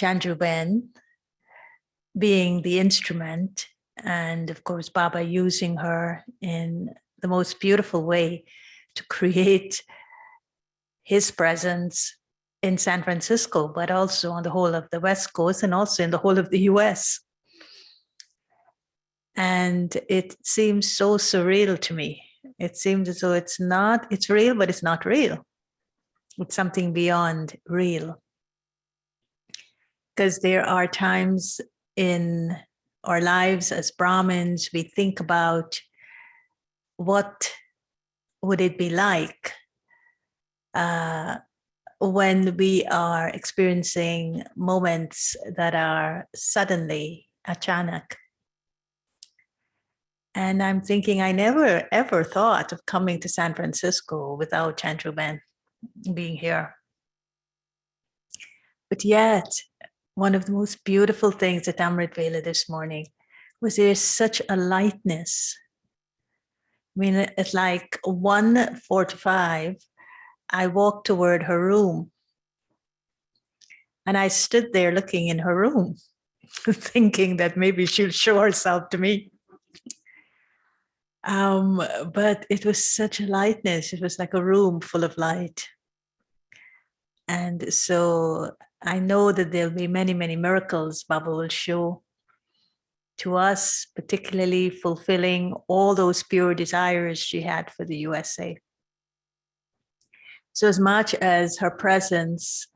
Chandra Ben being the instrument, and of course Baba using her in the most beautiful way to create his presence in San Francisco, but also on the whole of the West Coast and also in the whole of the US. And it seems so surreal to me. It seems as though it's real, but it's not real. It's something beyond real. Because there are times in our lives as Brahmins, we think about what would it be like when we are experiencing moments that are suddenly achanak. And I'm thinking, I never ever thought of coming to San Francisco without Chandru Ben being here. But yet, one of the most beautiful things at Amrit Vela this morning was there's such a lightness. I mean, at like 1:45, I walked toward her room. And I stood there looking in her room, thinking that maybe she'll show herself to me. But it was such a lightness. It was like a room full of light. And so I know that there'll be many, many miracles Baba will show to us, particularly fulfilling all those pure desires she had for the USA. So as much as her presence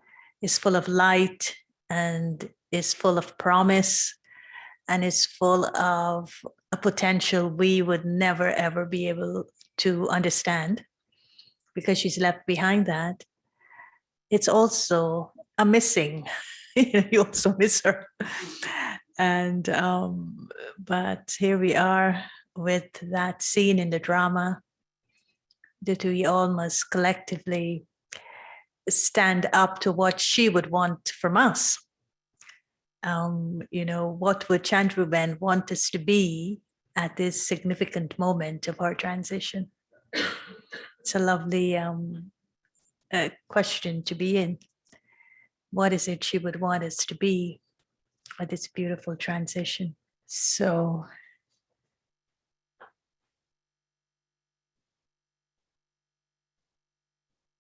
is full of light and is full of promise and is full of a potential we would never, ever be able to understand because she's left behind that, it's also a missing. You also miss her. And but here we are with that scene in the drama that we all must collectively stand up to what she would want from us. What would Chandru Ben want us to be at this significant moment of our transition? It's a lovely question to be in. What is it she would want us to be at this beautiful transition? So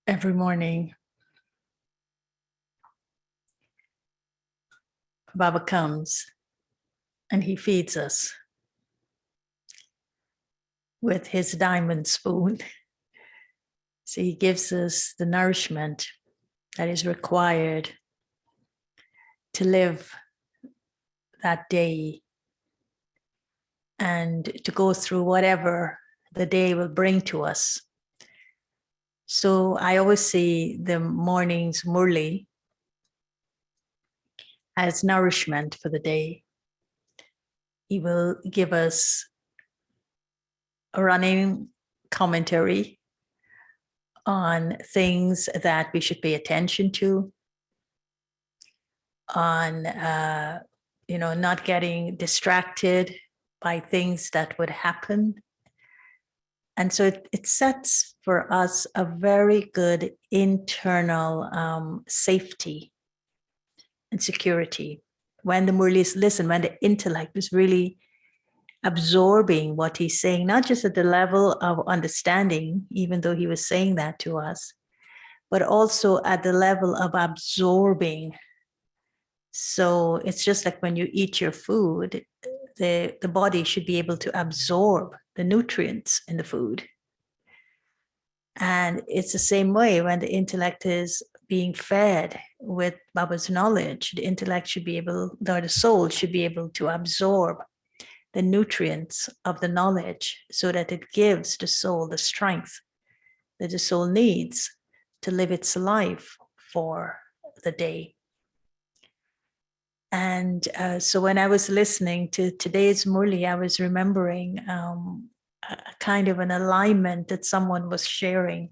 every morning, Baba comes and he feeds us with his diamond spoon. So he gives us the nourishment that is required to live that day and to go through whatever the day will bring to us. So I always see the morning's Murli as nourishment for the day. He will give us a running commentary on things that we should pay attention to, on not getting distracted by things that would happen. And so it sets for us a very good internal safety and security. When the Murlis listen, when the intellect is really absorbing what he's saying, not just at the level of understanding, even though he was saying that to us, but also at the level of absorbing. So it's just like when you eat your food, the body should be able to absorb the nutrients in the food. And it's the same way when the intellect is being fed with Baba's knowledge, the intellect should be able, or the soul should be able to absorb the nutrients of the knowledge so that it gives the soul the strength that the soul needs to live its life for the day. And so when I was listening to today's Murli, I was remembering a kind of an alignment that someone was sharing.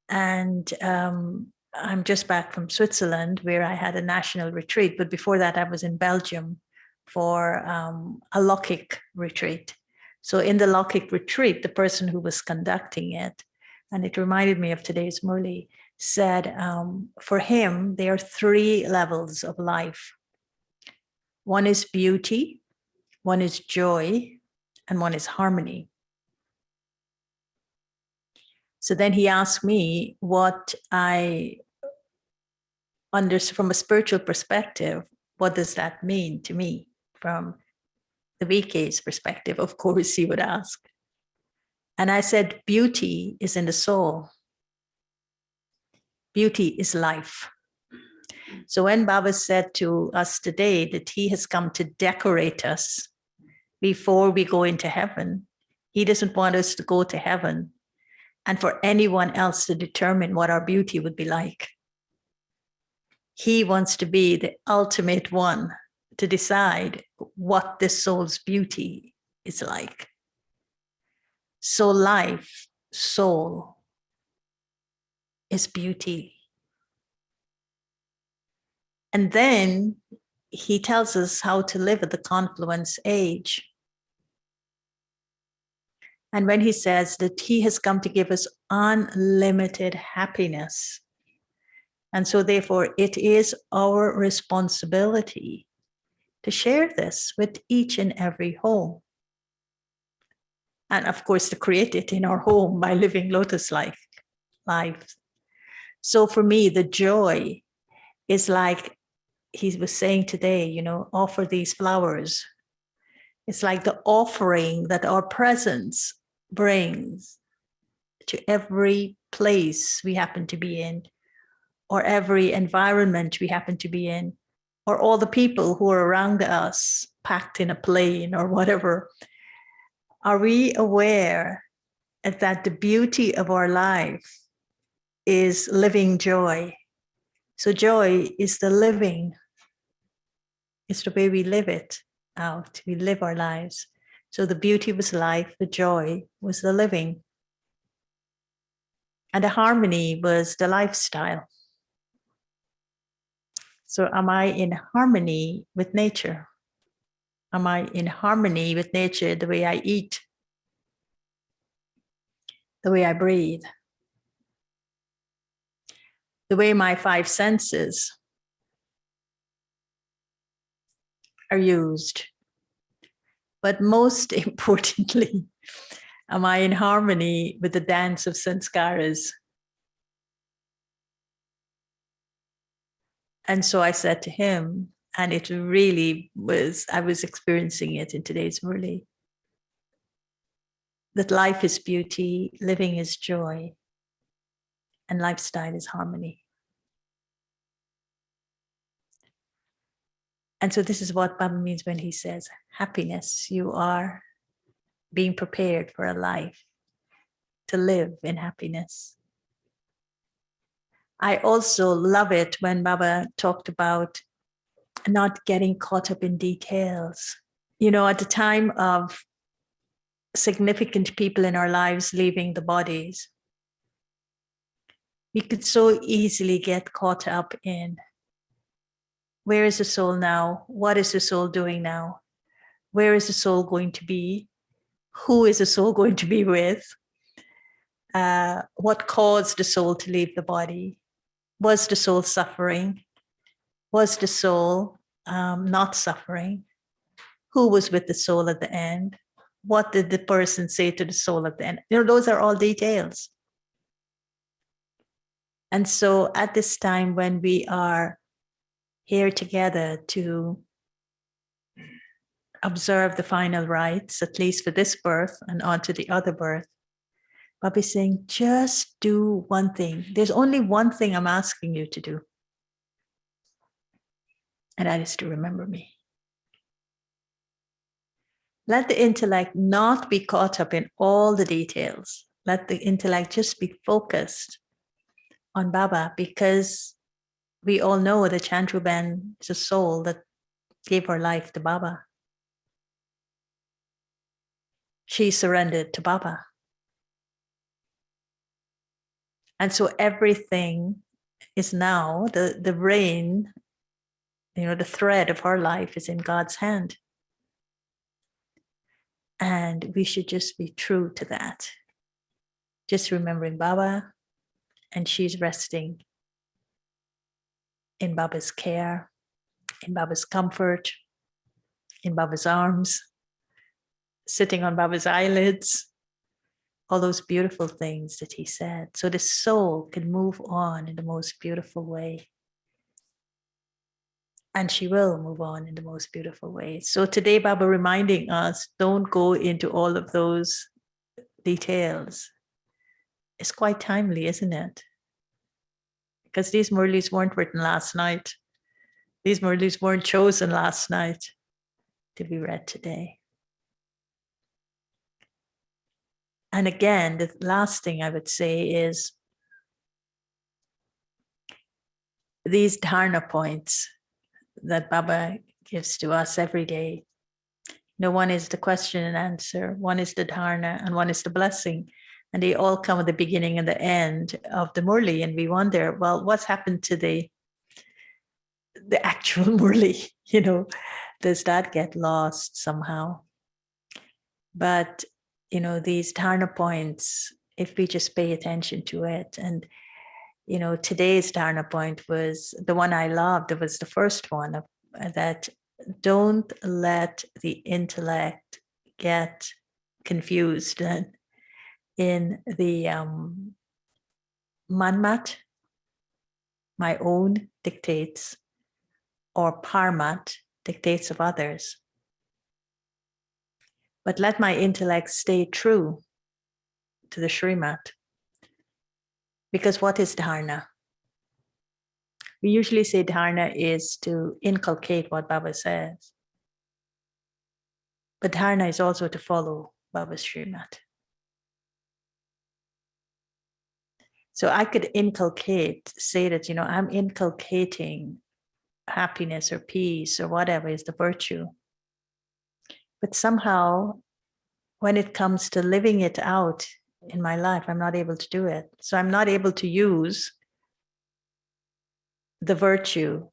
And I'm just back from Switzerland where I had a national retreat, but before that I was in Belgium for a Lokik retreat. So in the Lokik retreat, the person who was conducting it and it reminded me of today's Murli, said for him, there are 3 levels of life. One is beauty, one is joy, and one is harmony. So then he asked me what I understand from a spiritual perspective, what does that mean to me from the VK's perspective? Of course, he would ask. And I said, beauty is in the soul. Beauty is life. So when Baba said to us today that he has come to decorate us before we go into heaven, he doesn't want us to go to heaven and for anyone else to determine what our beauty would be like. He wants to be the ultimate one to decide what the soul's beauty is like. So life, soul, is beauty. And then he tells us how to live at the confluence age. And when he says that he has come to give us unlimited happiness, and so therefore it is our responsibility to share this with each and every home. And of course, to create it in our home by living lotus-like lives. So for me, the joy is like he was saying today, you know, offer these flowers. It's like the offering that our presence brings to every place we happen to be in, or every environment we happen to be in, or all the people who are around us, packed in a plane or whatever. Are we aware that the beauty of our life is living joy? So joy is the living. It's the way we live it out. We live our lives. So the beauty was life, the joy was the living. And the harmony was the lifestyle. So am I in harmony with nature? Am I in harmony with nature, the way I eat, the way I breathe, the way my 5 senses are used? But most importantly, am I in harmony with the dance of sanskaras? And so I said to him, and it really was, I was experiencing it in today's Murli, that life is beauty, living is joy, and lifestyle is harmony. And so this is what Baba means when he says, happiness, you are being prepared for a life to live in happiness. I also love it when Baba talked about not getting caught up in details. You know, at the time of significant people in our lives leaving the bodies, we could so easily get caught up in, where is the soul now? What is the soul doing now? Where is the soul going to be? Who is the soul going to be with? What caused the soul to leave the body? Was the soul suffering? Was the soul not suffering? Who was with the soul at the end? What did the person say to the soul at the end? You know, those are all details. And so at this time when we are here together to observe the final rites, at least for this birth and on to the other birth, Baba is saying, just do one thing. There's only one thing I'm asking you to do. And that is to remember me. Let the intellect not be caught up in all the details. Let the intellect just be focused on Baba, because we all know that Chandra Ben is a soul that gave her life to Baba. She surrendered to Baba. And so everything is now, the rein, you know, the thread of her life is in God's hand. And we should just be true to that, just remembering Baba, and she's resting in Baba's care, in Baba's comfort, in Baba's arms, sitting on Baba's eyelids, all those beautiful things that he said. So the soul can move on in the most beautiful way. And she will move on in the most beautiful way. So today, Baba reminding us, don't go into all of those details. It's quite timely, isn't it? Because these Murlis weren't written last night. These Murlis weren't chosen last night to be read today. And again, the last thing I would say is these dharna points that Baba gives to us every day. One is the question and answer, one is the dharna, and one is the blessing. And they all come at the beginning and the end of the Murli. And we wonder, well, what's happened to the actual Murli? Does that get lost somehow? But, these dharna points, if we just pay attention to it, and, today's dharna point was the one I loved. It was the first one that don't let the intellect get confused in the manmat, my own dictates, or parmat, dictates of others. But let my intellect stay true to the Srimat. Because what is dharna? We usually say dharna is to inculcate what Baba says. But dharna is also to follow Baba's Srimat. So I could say that, I'm inculcating happiness or peace or whatever is the virtue. But somehow, when it comes to living it out in my life, I'm not able to do it. So I'm not able to use the virtue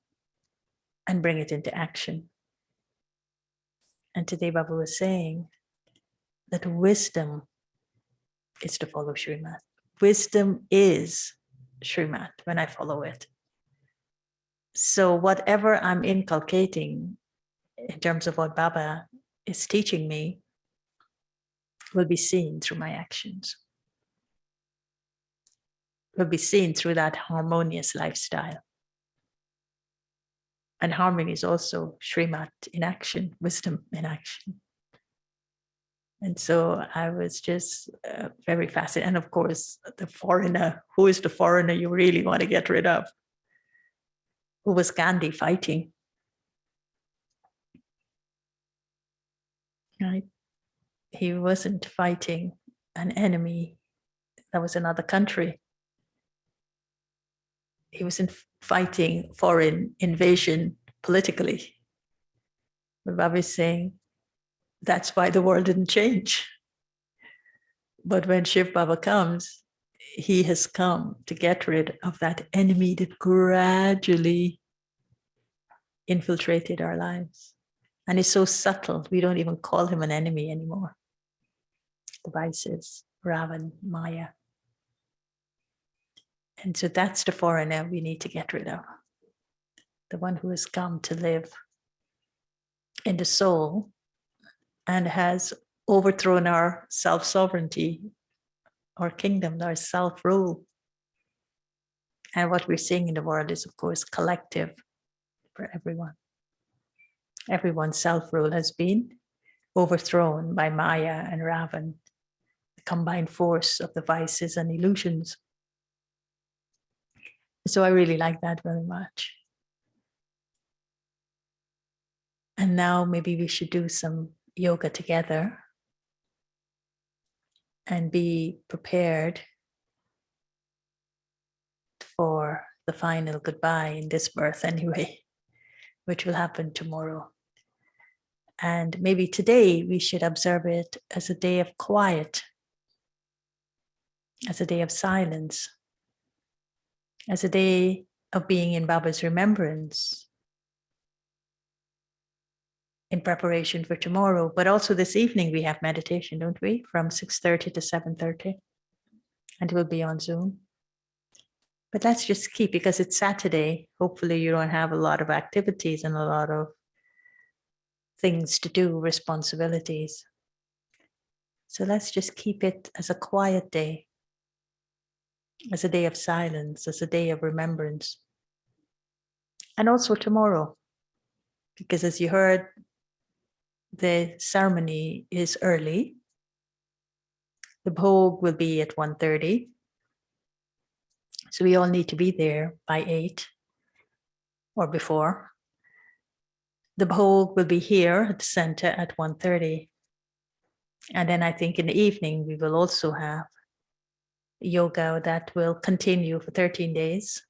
and bring it into action. And today Baba was saying that wisdom is to follow Srimat. Wisdom is Srimat when I follow it. So whatever I'm inculcating in terms of what Baba is teaching me will be seen through my actions. Will be seen through that harmonious lifestyle. And harmony is also Srimat in action, wisdom in action. And so I was just very fascinated. And of course, the foreigner, who is the foreigner you really want to get rid of? Who was Gandhi fighting? Right? He wasn't fighting an enemy that was another country. He wasn't fighting foreign invasion politically. But Baba is saying that's why the world didn't change. But when Shiv Baba comes, he has come to get rid of that enemy that gradually infiltrated our lives. And it's so subtle, we don't even call him an enemy anymore. The vices, Ravan, Maya. And so that's the foreigner we need to get rid of. The one who has come to live in the soul and has overthrown our self-sovereignty, our kingdom, our self-rule. And what we're seeing in the world is, of course, collective for everyone. Everyone's self-rule has been overthrown by Maya and Ravan, the combined force of the vices and illusions. So I really like that very much. And now maybe we should do some yoga together and be prepared for the final goodbye in this birth anyway, which will happen tomorrow. And maybe today we should observe it as a day of quiet, as a day of silence, as a day of being in Baba's remembrance, in preparation for tomorrow. But also this evening we have meditation, don't we? From 6:30 to 7:30. and we'll be on Zoom. But let's just keep, because it's Saturday, hopefully you don't have a lot of activities and a lot of things to do, responsibilities. So let's just keep it as a quiet day, as a day of silence, as a day of remembrance. And also tomorrow, because as you heard, the ceremony is early. The bhog will be at 1:30. So we all need to be there by 8 or before. The bhog will be here at the center at 1:30. And then I think in the evening, we will also have yoga that will continue for 13 days.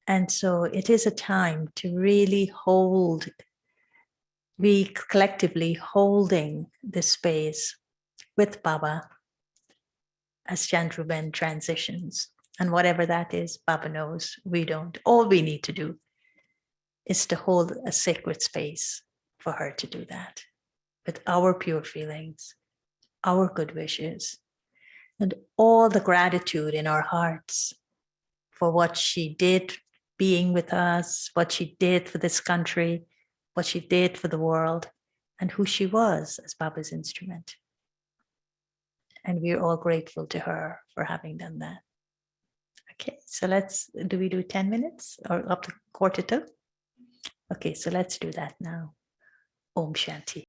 And so it is a time to really hold, we collectively holding the space with Baba as Chandra Ben transitions. And whatever that is, Baba knows, we don't. All we need to do is to hold a sacred space for her to do that with our pure feelings, our good wishes, and all the gratitude in our hearts for what she did being with us, what she did for this country, what she did for the world, and who she was as Baba's instrument. And we're all grateful to her for having done that. Okay, so do we do 10 minutes or up to 1:45? Okay, so let's do that now. Om Shanti.